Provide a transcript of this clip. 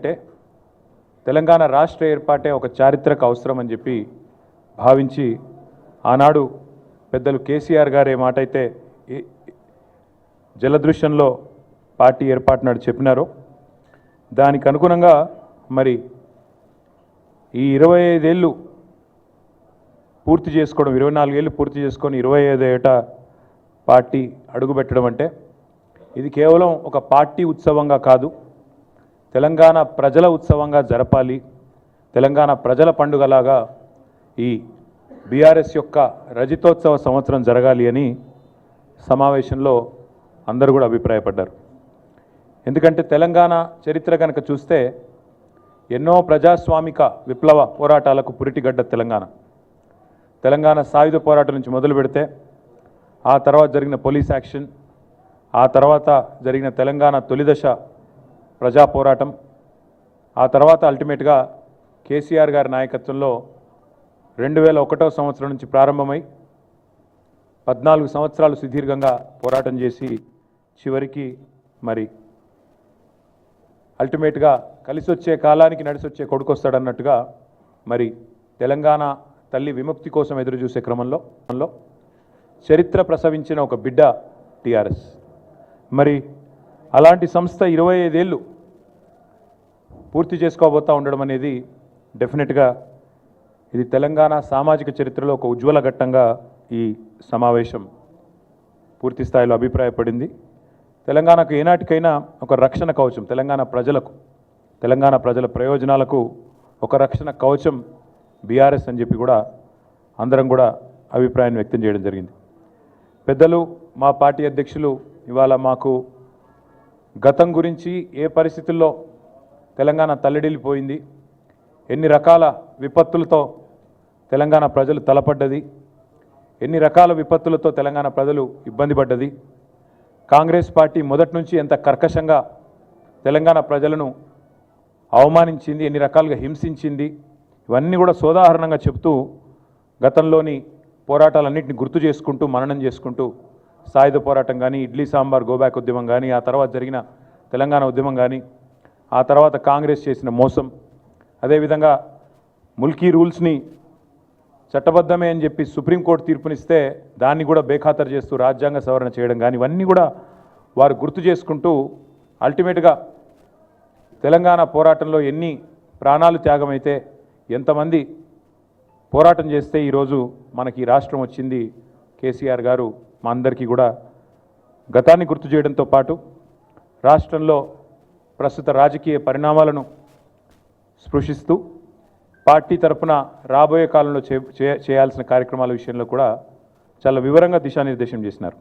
అంటే తెలంగాణ రాష్ట్ర ఏర్పాటే ఒక చారిత్రక అవసరం అని చెప్పి భావించి ఆనాడు పెద్దలు కేసీఆర్ గారు ఏ మాట అయితే జలదృశ్యంలో పార్టీ ఏర్పాటు నాడు చెప్పినారో దానికి అనుగుణంగా మరి ఈ 25 ఏళ్ళు పూర్తి చేసుకోవడం 24 ఏళ్ళు పూర్తి చేసుకొని 25 ఏట పార్టీ అడుగుపెట్టడం అంటే ఇది కేవలం ఒక పార్టీ ఉత్సవంగా కాదు, తెలంగాణ ప్రజల ఉత్సవంగా జరపాలి, తెలంగాణ ప్రజల పండుగలాగా ఈ బీఆర్ఎస్ యొక్క రజతోత్సవ సంవత్సరం జరగాలి అని సమావేశంలో అందరూ కూడా అభిప్రాయపడ్డారు. ఎందుకంటే తెలంగాణ చరిత్ర కనుక చూస్తే ఎన్నో ప్రజాస్వామిక విప్లవ పోరాటాలకు పురిటిగడ్డ తెలంగాణ సాయుధ పోరాటం నుంచి మొదలు పెడితే ఆ తర్వాత జరిగిన పోలీస్ యాక్షన్, ఆ తర్వాత జరిగిన తెలంగాణ తొలిదశ ప్రజా పోరాటం, ఆ తర్వాత అల్టిమేట్గా కేసీఆర్ గారి నాయకత్వంలో 2001వ సంవత్సరం నుంచి ప్రారంభమై 14 సంవత్సరాలు సుదీర్ఘంగా పోరాటం చేసి చివరికి మరి అల్టిమేట్గా కలిసి వచ్చే కాలానికి నడిసొచ్చే కొడుకు వస్తాడన్నట్టుగా మరి తెలంగాణ తల్లి విముక్తి కోసం ఎదురు చూసే క్రమంలో చరిత్ర ప్రసవించిన ఒక బిడ్డ టీఆర్ఎస్. మరి అలాంటి సంస్థ 25 ఏళ్ళు పూర్తి చేసుకోబోతూ ఉండడం అనేది డెఫినెట్గా ఇది తెలంగాణ సామాజిక చరిత్రలో ఒక ఉజ్వల ఘట్టంగా ఈ సమావేశం పూర్తి స్థాయిలో అభిప్రాయపడింది. తెలంగాణకు ఏనాటికైనా ఒక రక్షణ కవచం, తెలంగాణ ప్రజల ప్రయోజనాలకు ఒక రక్షణ కవచం బీఆర్ఎస్ అని చెప్పి కూడా అందరం కూడా అభిప్రాయాన్ని వ్యక్తం చేయడం జరిగింది. పెద్దలు మా పార్టీ అధ్యక్షులు ఇవాళ మాకు గతం గురించి ఏ పరిస్థితుల్లో తెలంగాణ తల్లడిల్లిపోయింది, ఎన్ని రకాల విపత్తులతో తెలంగాణ ప్రజలు తలపడ్డది, ఎన్ని రకాల విపత్తులతో తెలంగాణ ప్రజలు ఇబ్బంది పడ్డది, కాంగ్రెస్ పార్టీ మొదటి నుంచి ఎంత కర్కశంగా తెలంగాణ ప్రజలను అవమానించింది, ఎన్ని రకాలుగా హింసించింది, ఇవన్నీ కూడా సోదాహరణంగా చెప్తూ గతంలోని పోరాటాలన్నింటినీ గుర్తు చేసుకుంటూ మననం చేసుకుంటూ సాయుధ పోరాటం కానీ, ఇడ్లీ సాంబార్ గోబ్యాక్ ఉద్యమం కానీ, ఆ తర్వాత జరిగిన తెలంగాణ ఉద్యమం కానీ, ఆ తర్వాత కాంగ్రెస్ చేసిన మోసం, అదేవిధంగా ముల్కీ రూల్స్ని చట్టబద్ధమే అని చెప్పి సుప్రీంకోర్టు తీర్పునిస్తే దాన్ని కూడా బేఖాతరు చేస్తూ రాజ్యాంగ సవరణ చేయడం కానీ, ఇవన్నీ కూడా వారు గుర్తు చేసుకుంటూ అల్టిమేట్గా తెలంగాణ పోరాటంలో ఎన్ని ప్రాణాలు త్యాగమైతే, ఎంతమంది పోరాటం చేస్తే ఈరోజు మనకి రాష్ట్రం వచ్చింది. కేసీఆర్ గారు మా అందరికీ కూడా గతాన్ని గుర్తు చేయడంతో పాటు రాష్ట్రంలో ప్రస్తుత రాజకీయ పరిణామాలను స్పృశిస్తూ పార్టీ తరఫున రాబోయే కాలంలో చేయాల్సిన కార్యక్రమాల విషయంలో కూడా చాలా వివరంగా దిశానిర్దేశం చేసినారు.